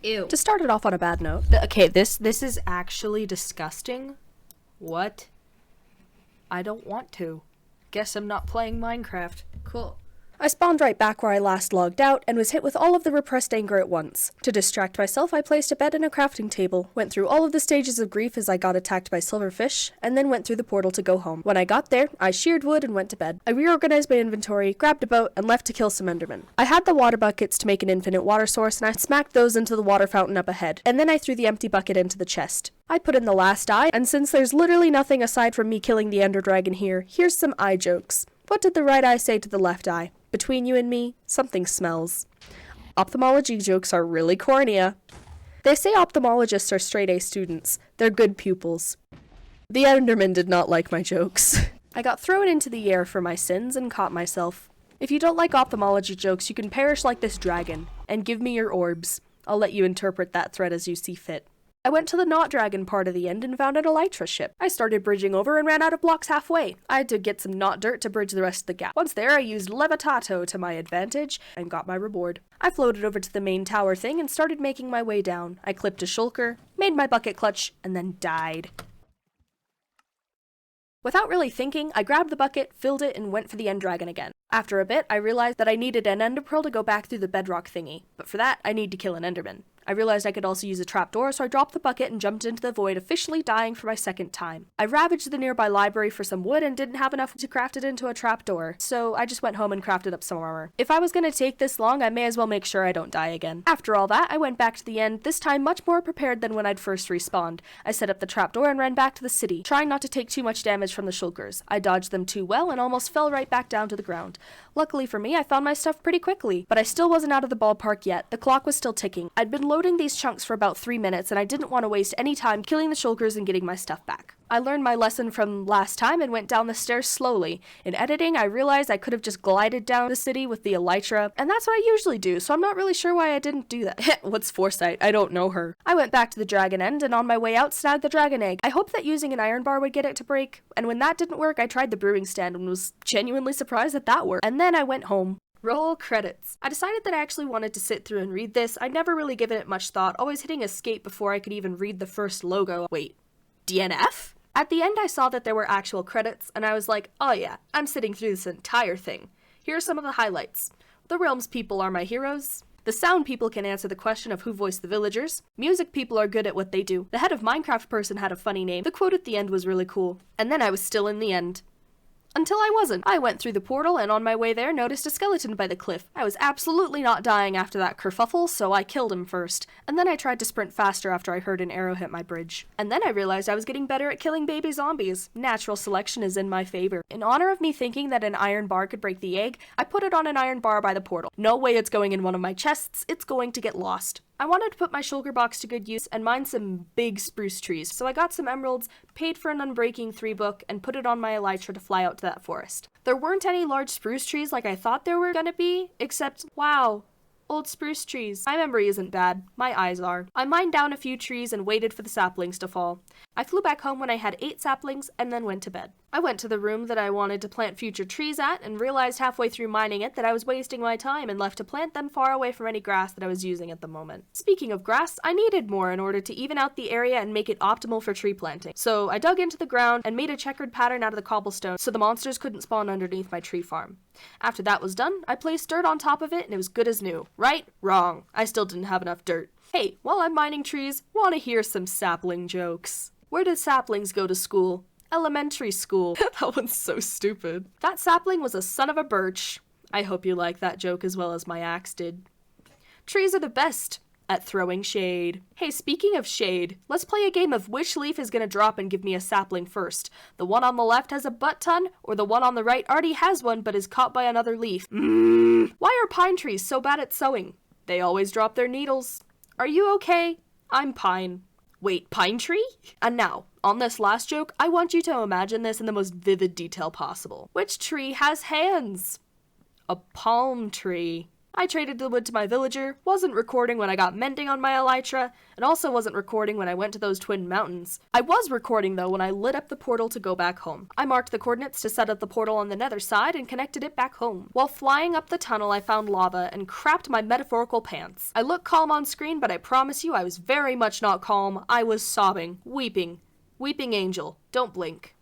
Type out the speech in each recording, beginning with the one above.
Ew. To start it off on a bad note. Okay, this is actually disgusting. What? I don't want to. Guess I'm not playing Minecraft. Cool. I spawned right back where I last logged out and was hit with all of the repressed anger at once. To distract myself, I placed a bed and a crafting table, went through all of the stages of grief as I got attacked by silverfish, and then went through the portal to go home. When I got there, I sheared wood and went to bed. I reorganized my inventory, grabbed a boat, and left to kill some endermen. I had the water buckets to make an infinite water source, and I smacked those into the water fountain up ahead, and then I threw the empty bucket into the chest. I put in the last eye, and since there's literally nothing aside from me killing the ender dragon here, here's some eye jokes. What did the right eye say to the left eye? Between you and me, something smells. Ophthalmology jokes are really cornea. They say ophthalmologists are straight-A students. They're good pupils. The Enderman did not like my jokes. I got thrown into the air for my sins and caught myself. If you don't like ophthalmology jokes, you can perish like this dragon, and give me your orbs. I'll let you interpret that threat as you see fit. I went to the not dragon part of the end and found an elytra ship. I started bridging over and ran out of blocks halfway. I had to get some not dirt to bridge the rest of the gap. Once there, I used levitato to my advantage and got my reward. I floated over to the main tower thing and started making my way down. I clipped a shulker, made my bucket clutch, and then died. Without really thinking, I grabbed the bucket, filled it, and went for the end dragon again. After a bit, I realized that I needed an ender pearl to go back through the bedrock thingy, but for that, I need to kill an enderman. I realized I could also use a trapdoor, so I dropped the bucket and jumped into the void, officially dying for my second time. I ravaged the nearby library for some wood and didn't have enough to craft it into a trapdoor, so I just went home and crafted up some armor. If I was gonna take this long, I may as well make sure I don't die again. After all that, I went back to the end, this time much more prepared than when I'd first respawned. I set up the trapdoor and ran back to the city, trying not to take too much damage from the shulkers. I dodged them too well and almost fell right back down to the ground. Luckily for me, I found my stuff pretty quickly, but I still wasn't out of the ballpark yet. The clock was still ticking. I'd been loading these chunks for about 3 minutes, and I didn't want to waste any time killing the shulkers and getting my stuff back. I learned my lesson from last time and went down the stairs slowly. In editing, I realized I could have just glided down the city with the elytra, and that's what I usually do, so I'm not really sure why I didn't do that. What's foresight? I don't know her. I went back to the dragon end, and on my way out, snagged the dragon egg. I hoped that using an iron bar would get it to break, and when that didn't work, I tried the brewing stand and was genuinely surprised that worked. And then I went home. Roll credits. I decided that I actually wanted to sit through and read this. I'd never really given it much thought, always hitting escape before I could even read the first logo. Wait, DNF? At the end I saw that there were actual credits, and I was like, oh yeah, I'm sitting through this entire thing. Here are some of the highlights. The Realms people are my heroes. The sound people can answer the question of who voiced the villagers. Music people are good at what they do. The head of Minecraft person had a funny name. The quote at the end was really cool. And then I was still in the end. Until I wasn't. I went through the portal and on my way there noticed a skeleton by the cliff. I was absolutely not dying after that kerfuffle, so I killed him first. And then I tried to sprint faster after I heard an arrow hit my bridge. And then I realized I was getting better at killing baby zombies. Natural selection is in my favor. In honor of me thinking that an iron bar could break the egg, I put it on an iron bar by the portal. No way it's going in one of my chests, it's going to get lost. I wanted to put my shulker box to good use and mine some big spruce trees, so I got some emeralds, paid for an Unbreaking 3 book, and put it on my elytra to fly out to that forest. There weren't any large spruce trees like I thought there were gonna be, except, wow, old spruce trees. My memory isn't bad, my eyes are. I mined down a few trees and waited for the saplings to fall. I flew back home when I had 8 saplings and then went to bed. I went to the room that I wanted to plant future trees at and realized halfway through mining it that I was wasting my time and left to plant them far away from any grass that I was using at the moment. Speaking of grass, I needed more in order to even out the area and make it optimal for tree planting. So I dug into the ground and made a checkered pattern out of the cobblestone so the monsters couldn't spawn underneath my tree farm. After that was done, I placed dirt on top of it and it was good as new. Right? Wrong. I still didn't have enough dirt. Hey, while I'm mining trees, wanna hear some sapling jokes? Where did saplings go to school? Elementary school. That one's so stupid. That sapling was a son of a birch. I hope you like that joke as well as my axe did. Trees are the best at throwing shade. Hey, speaking of shade, let's play a game of which leaf is gonna drop and give me a sapling first. The one on the left has a butt ton, or the one on the right already has one but is caught by another leaf. Why are pine trees so bad at sowing? They always drop their needles. Are you okay? I'm pine. Wait, pine tree? And now, on this last joke, I want you to imagine this in the most vivid detail possible. Which tree has hands? A palm tree. I traded the wood to my villager, wasn't recording when I got mending on my elytra, and also wasn't recording when I went to those twin mountains. I was recording though when I lit up the portal to go back home. I marked the coordinates to set up the portal on the nether side and connected it back home. While flying up the tunnel, I found lava and crapped my metaphorical pants. I look calm on screen, but I promise you I was very much not calm. I was sobbing, weeping. Weeping angel. Don't blink.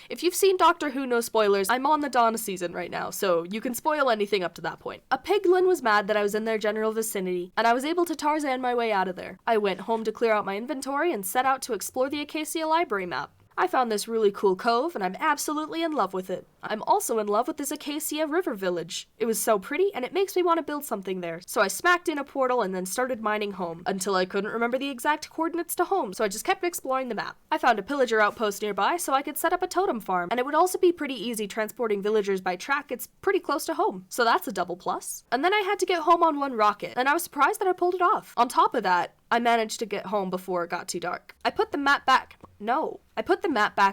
If you've seen Doctor Who, no spoilers, I'm on the Donna season right now, so you can spoil anything up to that point. A piglin was mad that I was in their general vicinity, and I was able to Tarzan my way out of there. I went home to clear out my inventory and set out to explore the Acacia Library map. I found this really cool cove, and I'm absolutely in love with it. I'm also in love with this Acacia River village. It was so pretty, and it makes me want to build something there. So I smacked in a portal and then started mining home, until I couldn't remember the exact coordinates to home, so I just kept exploring the map. I found a pillager outpost nearby, so I could set up a totem farm, and it would also be pretty easy transporting villagers by track. It's pretty close to home, so that's a double plus. And then I had to get home on one rocket, and I was surprised that I pulled it off. On top of that, I managed to get home before it got too dark. I put the map back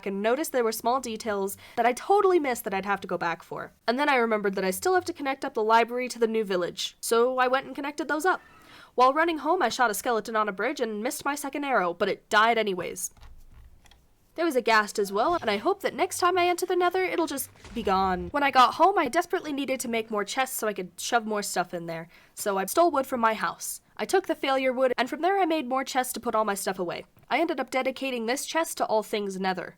and noticed there were small details that I totally missed that I'd have to go back for. And then I remembered that I still have to connect up the library to the new village, so I went and connected those up. While running home, I shot a skeleton on a bridge and missed my second arrow, but it died anyways. There was a ghast as well, and I hope that next time I enter the nether, it'll just be gone. When I got home, I desperately needed to make more chests so I could shove more stuff in there, so I stole wood from my house. I took the failure wood, and from there I made more chests to put all my stuff away. I ended up dedicating this chest to all things nether.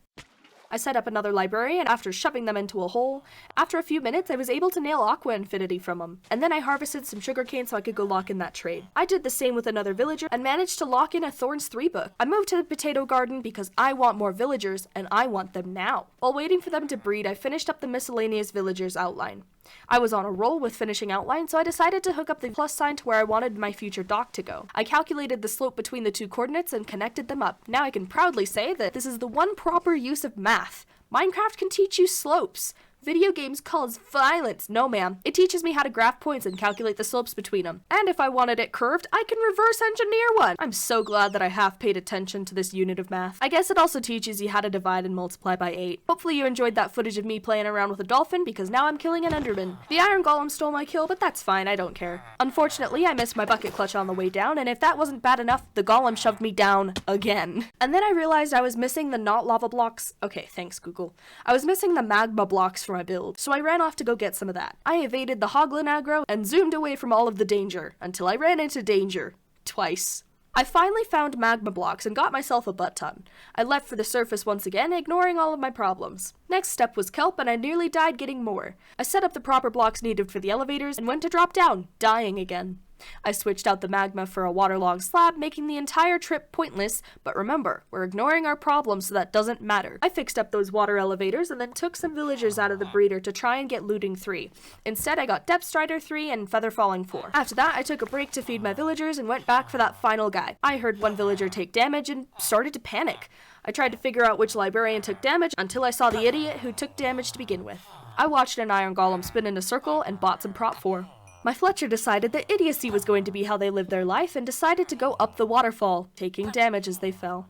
I set up another library, and after shoving them into a hole, after a few minutes I was able to nail Aqua Infinity from them. And then I harvested some sugarcane so I could go lock in that trade. I did the same with another villager and managed to lock in a Thorns 3 book. I moved to the potato garden because I want more villagers, and I want them now. While waiting for them to breed, I finished up the miscellaneous villagers outline. I was on a roll with finishing outline, so I decided to hook up the plus sign to where I wanted my future dock to go. I calculated the slope between the two coordinates and connected them up. Now I can proudly say that this is the one proper use of math. Minecraft can teach you slopes. Video games cause violence. No ma'am. It teaches me how to graph points and calculate the slopes between them. And if I wanted it curved, I can reverse engineer one. I'm so glad that I half paid attention to this unit of math. I guess it also teaches you how to divide and multiply by 8. Hopefully you enjoyed that footage of me playing around with a dolphin, because now I'm killing an enderman. The iron golem stole my kill, but that's fine, I don't care. Unfortunately, I missed my bucket clutch on the way down, and if that wasn't bad enough, the golem shoved me down again. And then I realized I was missing the not lava blocks. Okay, thanks Google. I was missing the magma blocks for my build, so I ran off to go get some of that. I evaded the hoglin aggro and zoomed away from all of the danger, until I ran into danger. Twice. I finally found magma blocks and got myself a butt ton. I left for the surface once again, ignoring all of my problems. Next step was kelp, and I nearly died getting more. I set up the proper blocks needed for the elevators and went to drop down, dying again. I switched out the magma for a waterlogged slab, making the entire trip pointless, but remember, we're ignoring our problems, so that doesn't matter. I fixed up those water elevators and then took some villagers out of the breeder to try and get looting 3. Instead, I got depth strider 3 and feather falling 4. After that, I took a break to feed my villagers and went back for that final guy. I heard one villager take damage and started to panic. I tried to figure out which librarian took damage until I saw the idiot who took damage to begin with. I watched an iron golem spin in a circle and bought some prop 4. My Fletcher decided that idiocy was going to be how they lived their life and decided to go up the waterfall, taking damage as they fell.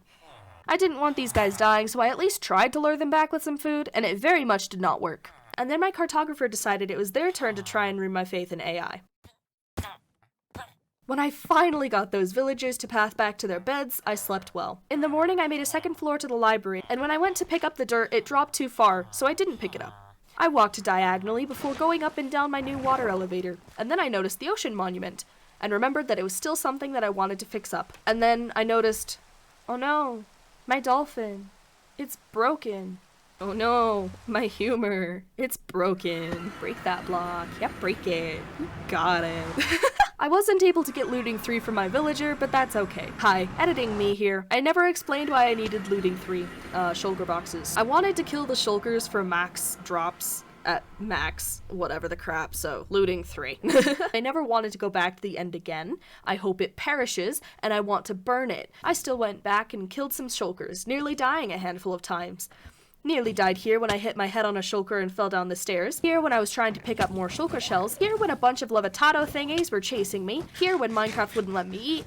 I didn't want these guys dying, so I at least tried to lure them back with some food, and it very much did not work. And then my cartographer decided it was their turn to try and ruin my faith in AI. When I finally got those villagers to path back to their beds, I slept well. In the morning, I made a second floor to the library, and when I went to pick up the dirt, it dropped too far, so I didn't pick it up. I walked diagonally before going up and down my new water elevator, and then I noticed the ocean monument, and remembered that it was still something that I wanted to fix up. And then I noticed, oh no, my dolphin, it's broken. Oh no, my humor, it's broken. Break that block, yep, break it, you got it. I wasn't able to get looting 3 from my villager, but that's okay. Hi, editing me here. I never explained why I needed looting 3, shulker boxes. I wanted to kill the shulkers for max drops at max, whatever the crap, so looting 3. I never wanted to go back to the end again. I hope it perishes, and I want to burn it. I still went back and killed some shulkers, nearly dying a handful of times. Nearly died here when I hit my head on a shulker and fell down the stairs. Here when I was trying to pick up more shulker shells. Here when a bunch of levitato thingies were chasing me. Here when Minecraft wouldn't let me eat.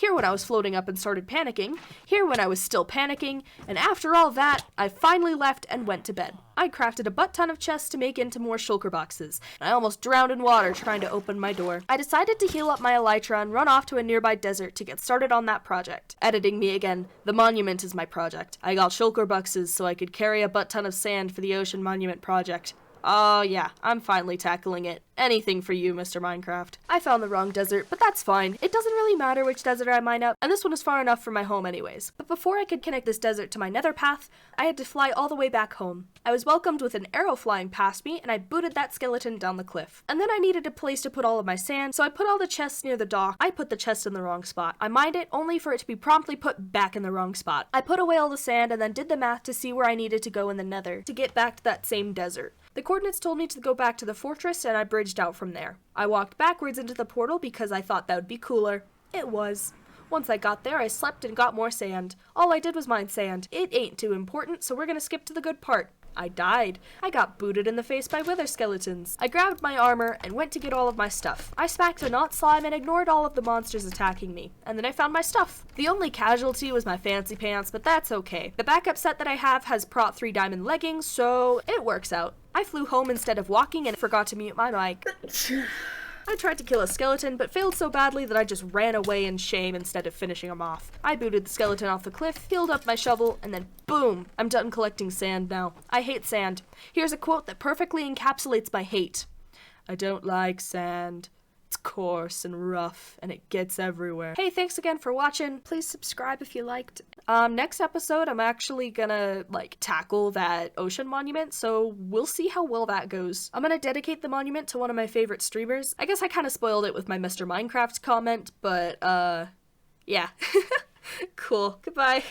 here when I was floating up and started panicking, here when I was still panicking, and after all that, I finally left and went to bed. I crafted a butt ton of chests to make into more shulker boxes, and I almost drowned in water trying to open my door. I decided to heal up my elytra and run off to a nearby desert to get started on that project. Editing me again, the monument is my project. I got shulker boxes so I could carry a butt ton of sand for the ocean monument project. Oh yeah, I'm finally tackling it. Anything for you, Mr. Minecraft. I found the wrong desert, but that's fine. It doesn't really matter which desert I mine up, and this one is far enough from my home anyways. But before I could connect this desert to my nether path, I had to fly all the way back home. I was welcomed with an arrow flying past me, and I booted that skeleton down the cliff. And then I needed a place to put all of my sand, so I put all the chests near the dock. I put the chest in the wrong spot. I mined it only for it to be promptly put back in the wrong spot. I put away all the sand and then did the math to see where I needed to go in the nether to get back to that same desert. The coordinates told me to go back to the fortress, and I bridged out from there. I walked backwards into the portal because I thought that would be cooler. It was. Once I got there, I slept and got more sand. All I did was mine sand. It ain't too important, so we're gonna skip to the good part. I died. I got booted in the face by wither skeletons. I grabbed my armor and went to get all of my stuff. I smacked a knot slime and ignored all of the monsters attacking me, and then I found my stuff. The only casualty was my fancy pants, but that's okay. The backup set that I have has Prot 3 diamond leggings, so it works out. I flew home instead of walking and forgot to mute my mic. I tried to kill a skeleton, but failed so badly that I just ran away in shame instead of finishing him off. I booted the skeleton off the cliff, healed up my shovel, and then boom! I'm done collecting sand now. I hate sand. Here's a quote that perfectly encapsulates my hate. I don't like sand. It's coarse and rough, and it gets everywhere. Hey, thanks again for watching. Please subscribe if you liked. Next episode, I'm actually gonna, tackle that ocean monument, so we'll see how well that goes. I'm gonna dedicate the monument to one of my favorite streamers. I guess I kind of spoiled it with my Mr. Minecraft comment, but, yeah. Cool. Goodbye.